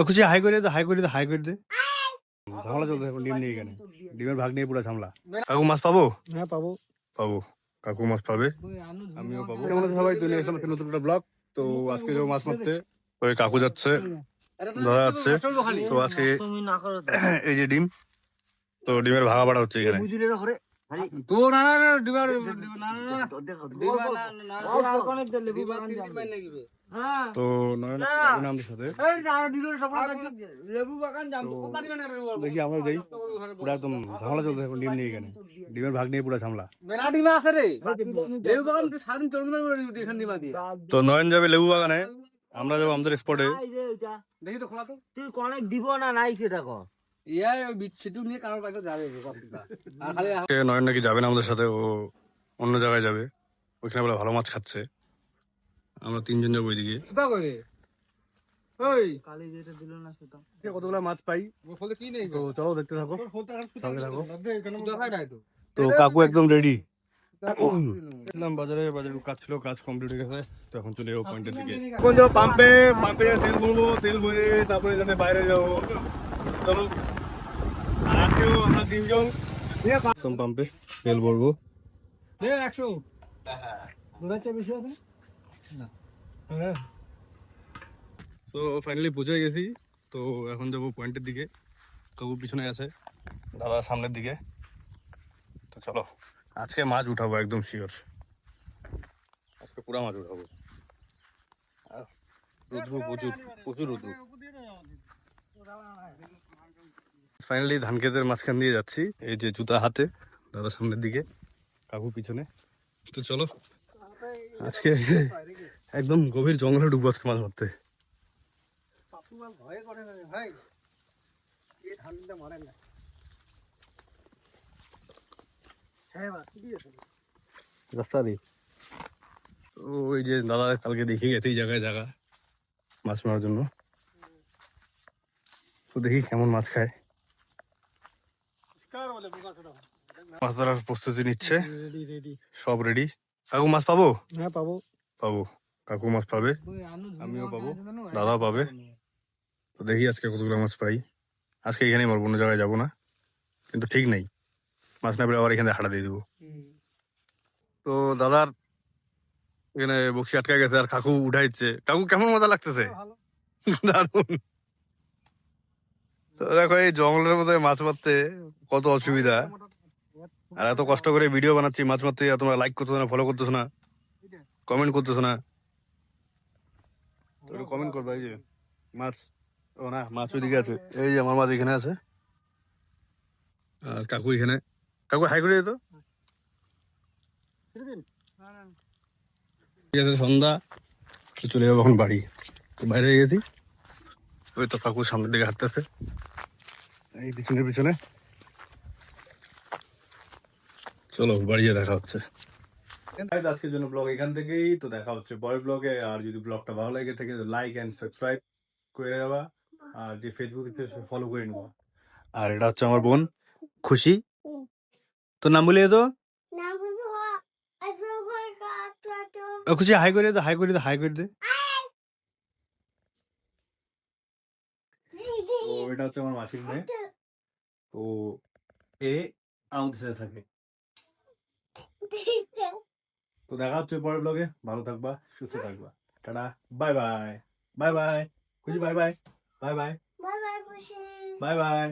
খুশি হাই করে দে, হাই করে দে, হাই করে দে। ঝামেলা চলছে এখন ডিম নিয়ে, এখানে ডিমের ভাগ নিয়ে পুরো ঝামেলা। কাকু মাছ পাবো? হ্যাঁ পাবো। পাবো, কাকু মাছ পাবে, আমিও পাবো। কেমন আছো সবাই? তুই এসলাম একটা নতুন একটা ব্লগ। তো আজকে যাবো মাছ মারতে। ওই কাকু যাচ্ছে, দাদা যাচ্ছে। তো আজকে এই যে ডিম, তো ডিমের ভাগা বাড়া হচ্ছে এখানে। তো না না না ডিবার না না তো নয়ন যাবে আমাদের সাথে। লেবু বাগান জানতো দেখি আমরা যাই, পুরো একদম ঝামেলা চলছে এখন ডিম নিয়ে, এখানে ডিমের ভাগ নিয়ে পুরো ঝামেলা। মেলা ডিমা আছে রে লেবু বাগান তো সারাদিন চলবে এখান ডিমা দিয়ে। তো নয়ন যাবে লেবু বাগানে, আমরা যাবো আমাদের স্পটে। দেখি তো খোলা তো তুই কনেক দিব না নাই সেটা কর। ইয়া বিচ্ছিটু নিয়ে কারোর কাছে যাবে আর খালি নয়ন নাকি যাবে না আমাদের সাথে, ও অন্য জায়গায় যাবে, ওইখানে বলে ভালো মাছ খাচ্ছে। আমরা তিনজন যাবো ওইদিকে। সুতা করে ওই কালি যেটা দিল না সেটা কতগুলো মাছ পাই, ফলে কি নেই তো চলো দেখতে থাকো, সঙ্গে থাকো। সুতা খাই নাই তো তো কাকু একদম রেডি। বাজারে কাজ ছিল, কাজ কমপ্লিট হয়ে গেছে। তো এখন চলে যাবো পয়েন্টের দিকে। এখন যাবো পাম্পে, পাম্পে তেল ভরবো, তেল ভরে তারপরে এখানে বাইরে যাবো। চলো, আজকেও আমরা তিনজন পাম্পে তেল ভরবো। 100 দুধের বেশি আছে না। হ্যাঁ, তো ফাইনালি পৌঁছে গেছি। তো এখন যাবো পয়েন্টের দিকে, কাকু পিছনে আছে, দাদা সামনের দিকে। তো চলো, আজকে মাছ উঠাবো একদম শিওর, আজকে পুরা মাছ উঠাবো। রুদ্র প্রচুর প্রচুর রুদ্র। ফাইনালি ধান ক্ষেতের মাঝখান দিয়ে যাচ্ছি, এই যে জুতা হাতে, দাদা সামনের দিকে, কাকু পিছনে। তো চলো, আজকে একদম গভীর জঙ্গলে ঢুকবো আজকে মাছ মারতে। রাস্তা নেই। ওই যে দাদা কালকে দেখে গেছে এই জায়গায় জায়গা মাছ মারার জন্য। তো দেখি কেমন মাছ খায়। মাছ ধরার প্রস্তুতি নিচ্ছে, সব রেডি। কাকু মাছ পাবো? হ্যাঁ পাবো পাবো, কাকু মাছ পাবে, আমিও পাবো, দাদাও পাবে। তো দেখি আজকে কতগুলো মাছ পাই। আজকে এখানেই মারবো, অন্য জায়গায় যাবো না, কিন্তু ঠিক নেই, মাছ না পেলে আবার এখানে হাঁটা দিয়ে দেবো। তো দাদার এখানে বক্সি আটকে গেছে আর কাকু উঠাইছে। কাকু কেমন মজা লাগতেছে? দারুন। তো দেখো এই জঙ্গলের মধ্যে মাছ মারতে কত অসুবিধা, আর এত কষ্ট করে ভিডিও বানাচ্ছি মাছ মারতে, তোমরা লাইক করতেছো না, ফলো করতেছো না, কমেন্ট করতেছো না। কমেন্ট করবা। এই যে মাছ, ও না মাছ ওইদিকে আছে, এই যে আমার মাছ এখানে আছে, আর কাকু এখানে। কাকু হাই করে দিত। ঠিক আছে, সন্ধ্যা, চলে যাবো এখন বাড়ি। বাইরে হয়ে গেছি, ওই তো কাকু সামনের দিকে হাঁটতেছে, এই পিছনে পিছনে। চলো বাড়ি গিয়ে দেখা হচ্ছে। আজকের জন্য ব্লগ এখান থেকেই, তো দেখা হচ্ছে পরের ব্লগে। আর যদি ব্লগটা ভালো লাগে থাকে লাইক এন্ড সাবস্ক্রাইব করে দেওয়া, আর যে ফেসবুকে ফলো করে নেওয়া। আর এটা হচ্ছে আমার বোন খুশি, তোর নাম বলিয়ে তো। খুশি হাই করে দে, হাই করে দে, হাই করে দে। তো এটা হচ্ছে আমার মাসির মেয়ে, তো এ আমাদের সাথে থাকে। তো দেখা হচ্ছে পরের ব্লগে, ভালো থাকবা, সুস্থ থাকবা, tata, bye bye, bye bye খুশি, bye bye, bye bye, bye by.